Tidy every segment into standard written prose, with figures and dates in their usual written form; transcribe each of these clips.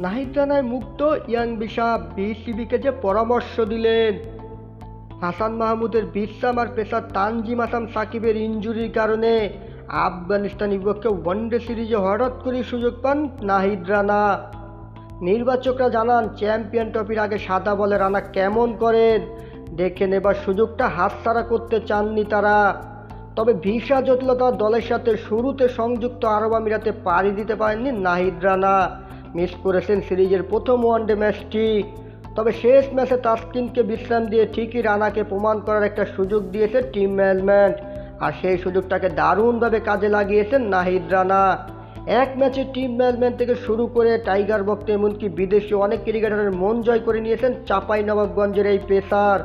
নাহিদ রানায় মুগ্ধ ইয়াং বিশাপ বিসিবিকে যে পরামর্শ দিলেন। হাসান মাহমুদের বিশ্রাম আর পেসার তানজিম হাসান সাকিবের ইনজুরির কারণে আফগানিস্তান বিপক্ষে ওয়ানডে সিরিজে হঠাৎ করে সুযোগ পান নাহিদ রানা। নির্বাচকরা জানান চ্যাম্পিয়ন ট্রফির আগে সাদা বলে রানা কেমন করেন দেখে নেবার সুযোগটা হাতছাড়া করতে চাননি তারা। তবে ভিসা জটিলতার দলের সাথে শুরুতে সংযুক্ত আরব আমিরাতে পাড়ি দিতে পারেননি নাহিদ রানা। মিস করেছেন সিরিজের প্রথম ওয়ানডে ম্যাচটি। তবে শেষ ম্যাচে তাসকিনকে বিশ্রাম দিয়ে ঠিকই রানাকে প্রমাণ করার একটা সুযোগ দিয়েছে টিম ম্যানেজমেন্ট, আর সেই সুযোগটাকে দারুণভাবে কাজে লাগিয়েছেন নাহিদ রানা। এক ম্যাচে টিম ম্যানেজমেন্ট থেকে শুরু করে টাইগার ভক্ত এমনকি বিদেশি অনেক ক্রিকেটারের মন জয় করে নিয়েছেন চাঁপাইনবাবগঞ্জের এই পেসার।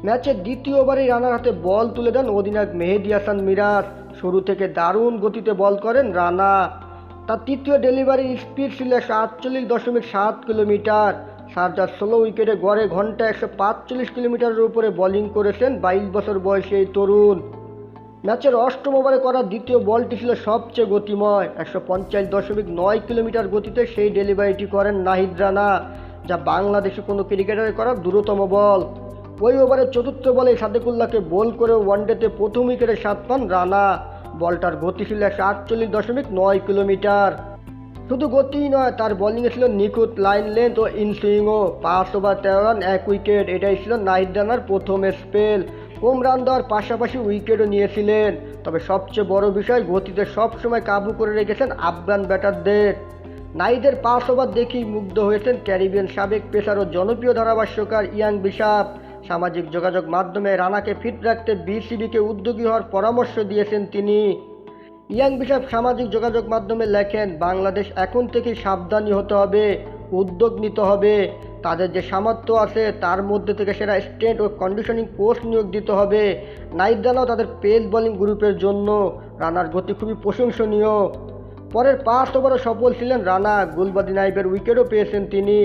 ম্যাচের দ্বিতীয় ওভারেই রানার হাতে বল তুলে দেন অধিনায়ক মেহেদী হাসান মিরাজ। শুরু থেকে দারুণ গতিতে বল করেন রানা। তার তৃতীয় ডেলিভারির স্পিড ছিল 148.7 কিলোমিটার। শারজার 16 উইকেটে গড়ে ঘন্টায় 145 কিলোমিটারের উপরে বোলিং করেছেন 22 বছর বয়সী এই তরুণ। ম্যাচের অষ্টম ওভারে করা দ্বিতীয় বলটি ছিল সবচেয়ে গতিময়। 150.9 কিলোমিটার গতিতে সেই ডেলিভারিটি করেন নাহিদ রানা, যা বাংলাদেশি কোনো ক্রিকেটারের করা দ্রুততম বল। ওই ওভারের চতুর্থ বলে সাদেকুল্লাহকে বোল করে ওয়ানডেতে প্রথম উইকেটে স্বাদ পান রানা। বলটার গতি ছিল 148.9 কিলোমিটার। শুধু গতিই নয়, তার বোলিংয়ে ছিল নিখুঁত লাইন লেন্থ ও ইনসুইংও। 5 ওভার 13 রান 1 উইকেট, এটাই ছিল নাহিদ রানার প্রথম স্পেল। কম রান দেওয়ার পাশাপাশি উইকেটও নিয়েছিলেন। তবে সবচেয়ে বড় বিষয়, গতিতে সবসময় কাবু করে রেখেছেন আফগান ব্যাটারদের। নাহিদের 5 ওভার দেখেই মুগ্ধ হয়েছেন ক্যারিবিয়ান সাবেক পেসার ও জনপ্রিয় ধারাভাষ্যকার ইয়াং বিশাপ। সামাজিক যোগাযোগ মাধ্যমে রানাকে ফিট রাখতে বিসিবিকে উদ্যোগী হওয়ার পরামর্শ দিয়েছেন তিনি। ইয়াং বিশাপ সামাজিক যোগাযোগ মাধ্যমে লেখেন, বাংলাদেশ এখন থেকেই সাবধানী হতে হবে, উদ্যোগ নিতে হবে। তাদের যে সামর্থ্য আছে তার মধ্যে থেকে সেরা স্ট্রেন্থ ও কন্ডিশনিং কোচ নিয়োগ দিতে হবে। নাহিদ রানাও তাদের পেস বোলিং গ্রুপের জন্য। রানার গতি খুবই প্রশংসনীয়। পরের 5 ওভারও সফল ছিলেন রানা। গুলবাদি নাইবের উইকেটও পেয়েছেন তিনি।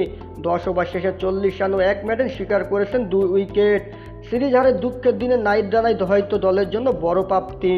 10 ওভার শেষে 40 রান ও 1 মেডেন শিকার করেছেন 2 উইকেট। সিরিজ হারের দুঃখের দিনে নাহিদ রানাই হয়তো দলের জন্য বড় প্রাপ্তি।